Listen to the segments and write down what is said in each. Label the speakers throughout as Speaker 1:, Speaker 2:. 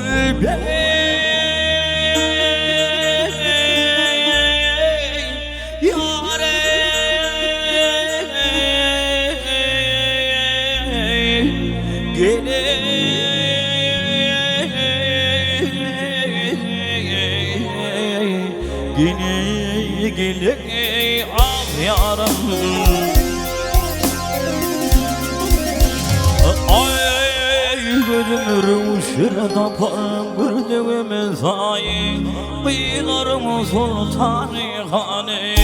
Speaker 1: bey yâre gele gele ah yaram gözümürüm şırda pangırdığımın sayı kıyılarımın sultanı hanı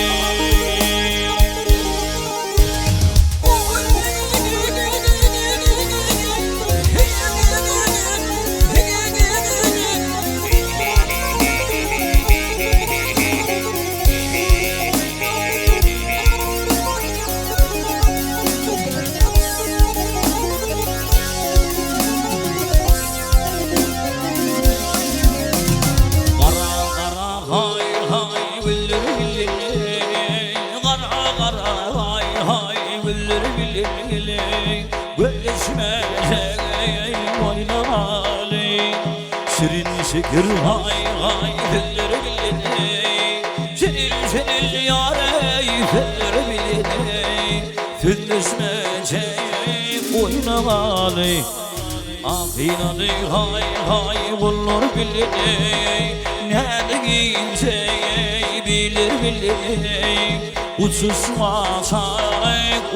Speaker 1: şirin şeker hay hay feller bilene şenil şenil yâre feller bilene tüllüşmece oynamalı afinadı hay hay bulur bilene nerede giyince bilir bilene uçuşmasa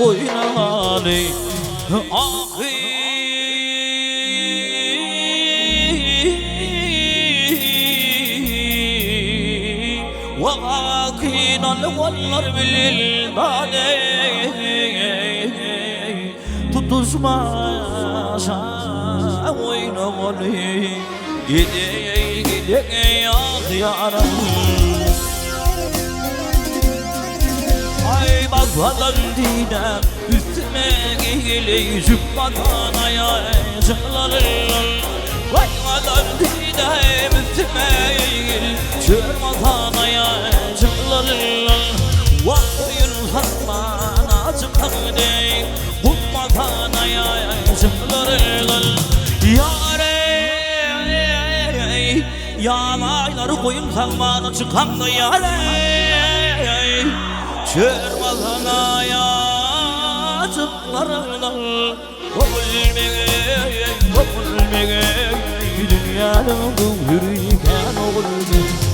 Speaker 1: oynamalı ahi وغاكينا الولر بالبالي تطزما وين غلي يدي يا خيارم ay babadan dine üstüme giyili zübbatana ya çağlarım vay babadan dine üstüme giyili zübbatana ya çağlarım vakıyın hatmana çıkanı bulmatana ya çağlarım yâre yalayları koyun sanmana çıkanı yâre Çırmazana yazıklarından Kovulmege dünyanın bu hürriyken oğulmege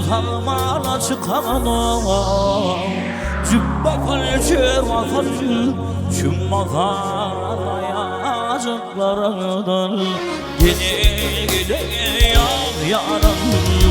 Speaker 1: Salmana çıkanım Cübbakal çırmakal Cümmakal ayacıklarından Yine gide yaranım